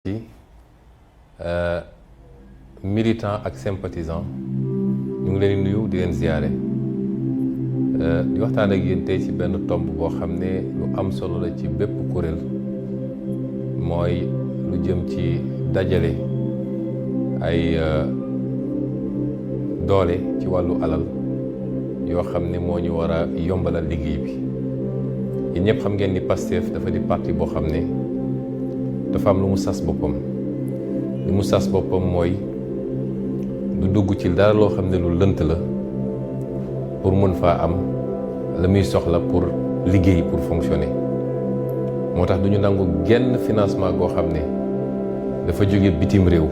ci militant ak sympathisant ñu ngi leen di nuyu di leen ziyaare di waxtaan ak yéen tey ci benn tomb boo xam ne lu am solo la ci bépp kuréel mooy lu jëm ci dajale ay doole ci wàllu alal yoo xam ne moo ñu war a yombalal liggéey bi yéen ñëpp xam ngeen ni Pastef dafa di parti boo xam ne dafa am lu mu sas boppam li mu sas boppam mooy du dugg ci dara loo xam ne lu lënt la pour mën faa am la muy soxla pour liggéey pour fonctionner moo tax du ñu nangu genn financement goo xam ne dafa jóge bitim réew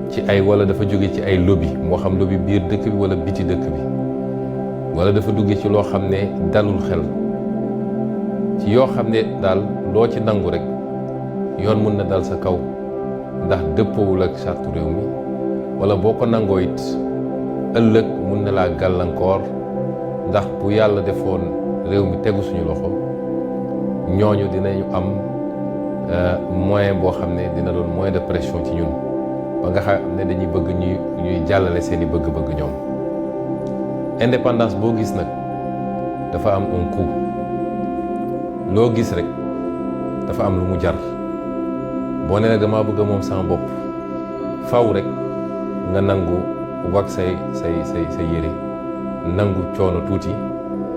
ci ay wala dafa jóge ci ay lobby moo xam lobby biir dëkk bi wala biti dëkk bi wala dafa dugge ci loo xam ne dalul xel ci yoo xam ne daal loo ci nangu rek yoon mun na dal sa kaw ndax dëppoowul ak charte réew mi wala boo ko nangoo it ëllëg mun na laa gàllankoor ndax bu yàlla defoon réew mi tegu suñu loxo ñooñu dinañu am moyen boo xam ne dina doon moyen de pression ci ñun ba nga xam ne dañuy bëgg ñuy jàllale seeni bëgg-bëgg ñoom. Indépendance boo gis nag dafa am un coût loo gis rek dafa am lu mu jar. boo nee nag damaa bëgg moom sama bopp faw rek nga nangu wag say yére nangu coono tuuti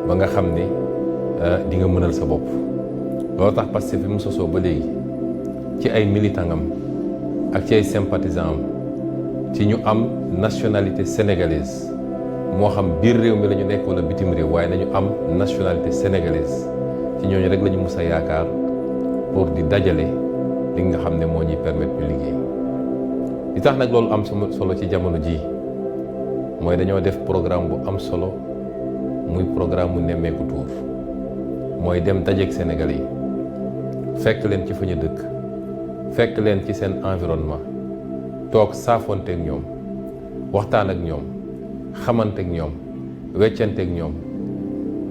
ba nga xam ne di nga mënal sa bopp loolu tax Pastef fi mu sosoo ba léegi ci ay militant am ak ci ay sympathisant am ci ñu am nationalité sénégalaise moo xam biir réew mi la ñu nekk wala bitim réew waaye nañu am nationalité sénégalaise ci ñooñu rek la ñu mus a yaakaar pour di dajale li nga xam ne moo ñuy permettre ñu liggéey li tax nag loolu am solo ci jamono ji mooy dañoo def programme bu am solo muy programme mu nemmeeku tuur mooy dem dajeek Sénégalais yi fekk leen ci fa ñu dëkk fekk leen ci seen environnement toog saafonteek ñoom waxtaan ak ñoom xamanteek ñoom weccanteek ñoom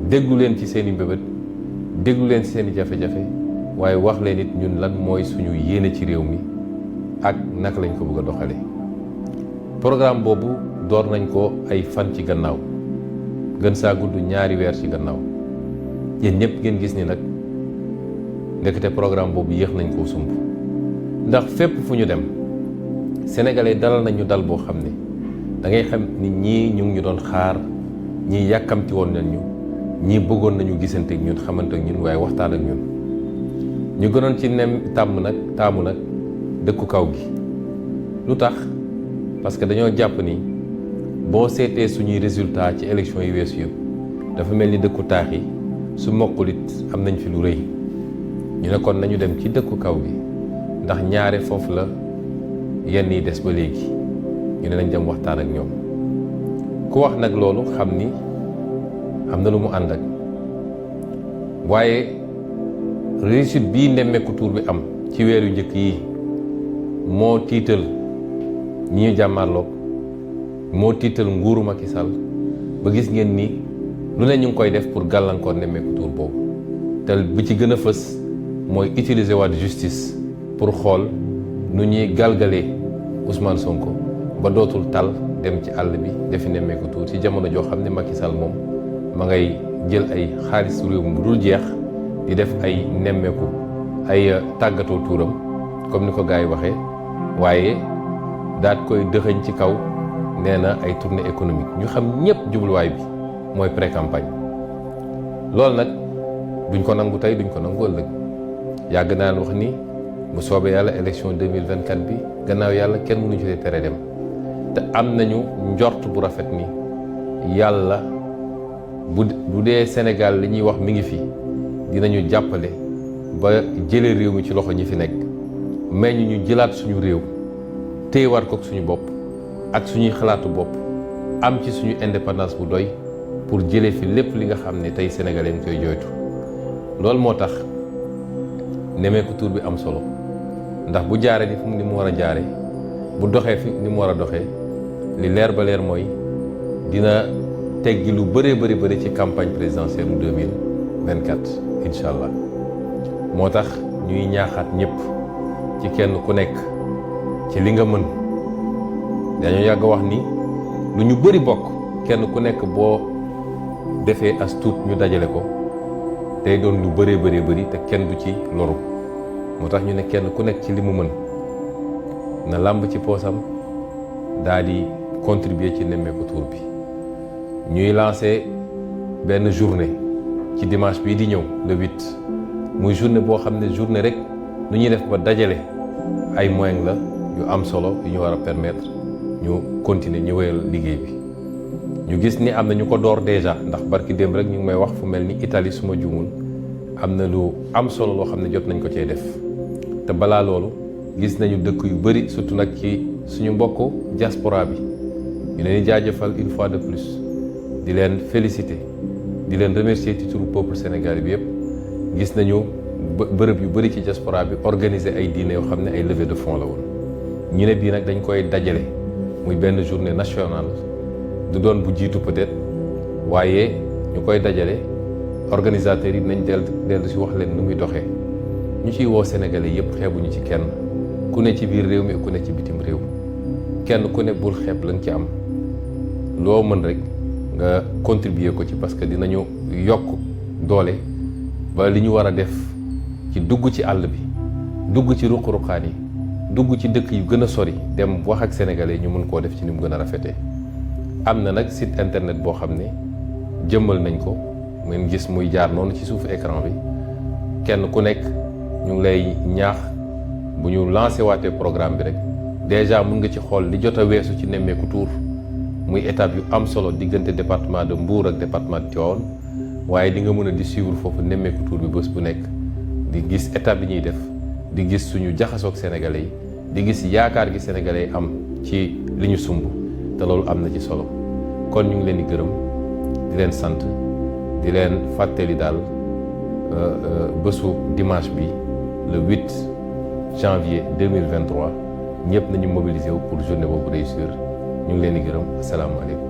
déglu leen ci seeni mbébét déglu leen ci seeni jafe-jafe waaye wax leen it ñun lan mooy suñu yéene ci réew mi ak naka lañ ko bëgg a doxale programme boobu door nañ ko ay fan ci gannaaw gën saa gudd ñaari weer ci gannaaw yéen ñëpp ngeen gis ni nag ndekete programme boobu yéex nañ koo sumb ndax fépp fu ñu dem sénégalais dalal nañ ñu dal boo xam ne da ngay xam ni ñii ñu ngi ñu doon xaar ñii yàkkamti woon nañ ñu ñii bëggoon nañu gisante ak ñun xamante ak ñun waaye waxtaan ak ñun ñu gënoon ci taamu nag dëkku kaw gi lu tax parce que dañoo jàpp ni boo seetee suñuy résultat ci élection yi weesu yëpp dafa mel ni dëkku taax yi su mokkulit am nañ fi lu rëy ñu ne kon nañu dem ci dëkku kaw gi ndax ñaare foofu la yenn yi des ba léegi ñu ne nañ dem waxtaan ak ñoom ku wax nag loolu xam ni am na lu mu ànd ak waaye réussite bii nemmeeku tuur bi am ci weer yu njëkk yi moo tiital ñi ñu jàmmarloog moo tiital nguuru Macky Sall ba gis ngeen ni lu ne ñu ngi koy def pour gàllankoor nemmeeku tuur boobu te bu ci gën a fës mooy utiliser waat justice pour xool nu ñuy galgalee Ousmane Sonko ba dootul tal dem ci àll bi defi nemmeeku tuur ci jamono joo xam ne Macky Sall moom ma ngay jël ay xaalis réew mi bu dul jeex di def ay nemmeeku ay tàggatoo tuuram comme ni ko gars yi waxee waaye daat koy dëxëñ ci kaw nee na ay tournée économique ñu xam ñëpp jubluwaay bi mooy pré-campagne loolu nag duñ ko nangu tey duñ ko nangu ëllëg yàgg naan wax ni bu soobee yàlla élection 2024 bi gannaaw yàlla kenn mënu ci tere dem te am nañu njort bu rafet ni yàlla bu dee Sénégal li ñuy wax mi ngi fi dinañu jàppale ba jëlee réew mi ci loxo ñi fi nekk mais ñu jëlaat suñu réew téyewaat ko suñu bopp ak suñuy xalaatu bopp am ci suñu indépendance bu doy pour jëlee fi lépp li nga xam ne tey sénégalais ngi koy jooytu loolu moo tax nemmeeku tuur bi am solo ndax bu jaaree ni mu war a jaare bu doxee fi ni mu war a doxee li leer ba leer mooy dina teggi lu bëree bëri ci campagne présidentielle 2024 incha allah moo tax ñuy ñaaxaat ñëpp ci kenn ku nekk ci li nga mën. dañoo yàgg wax ni lu ñu bëri bokk kenn ku nekk boo defee as tuut ñu dajale ko day doon lu bëree bëri te kenn du ci loru. moo tax ñu ne kenn ku nekk ci li mu mën na làmb ci poosam daal di contribuer ci nemmeeku tuur bi. ñuy lancé benn journée ci dimanche bii di ñëw le 8 muy journée boo xam ne journée rek nu ñuy def ba dajale ay moyens la yu am solo yu ñu war a permettre ñu continuer ñu wéyal liggéey bi. ñu gis ni am na ñu ko door déjà ndax barki démb rek ñu ngi may wax fu mel ni Italie suma juumul am na lu am solo loo xam ne jot nañ ko cee def. te balaa loolu gis nañu dëkk yu bëri surtout nag ci suñu mbokku diaspora bi ñu leen di jaajëfal une fois de plus di leen féliciter di leen remercier ci turu peuple sénégalais bi yëpp. gis nañu bërëb yu bëri ci diaspora bi organiser ay dîner yoo xam ne ay levée de fonds la woon. ñu ne bii nag dañ koy dajale muy benn journée nationale du doon bu jiitu peut-être waaye ñu koy dajale organisateurs yi nañ dellu si wax leen nu muy doxee. ñu ciy woo sénégalais yëpp xeebuñu ci kenn ku ne ci biir réew mi ku ne ci bitim réew kenn ku ne bul xeeb la nga ci am loo mën rek nga contribuer ko ci parce que dinañu yokk doole ba li ñu war a def ci dugg ci àll bi dugg ci ruq-ruqaan yi dugg ci dëkk yu gën a sori dem wax ak sénégalais ñu mën koo def ci ni mu gën a rafetee. am na nag site internet boo xam ne jëmmal nañ ko ngeen gis muy jaar noonu ci suufu écran bi kenn ku nekk ñu ngi lay ñaax bu ñu lancé waatee programme bi rek déjà mun nga ci xool li jot a weesu ci nemmeeku tuur muy étape yu am solo diggante département de Mbour ak département de Tivaouane waaye di nga mën a di suivre foofu nemmeeku tuur bi bés bu nekk di gis étape yi ñuy def di gis suñu jaxasoog sénégalais yi di gis yaakaar gi sénégalais yi am ci li ñu sumb te loolu am na ci solo. kon ñu ngi leen di gërëm di leen sant di leen fàttali daal bésu dimanche bi le 8 janvier 2023 ñëpp nañu mobiliser wu pour journée boobu réussir ñu ngi leen di gërëm asalaamaaleykum.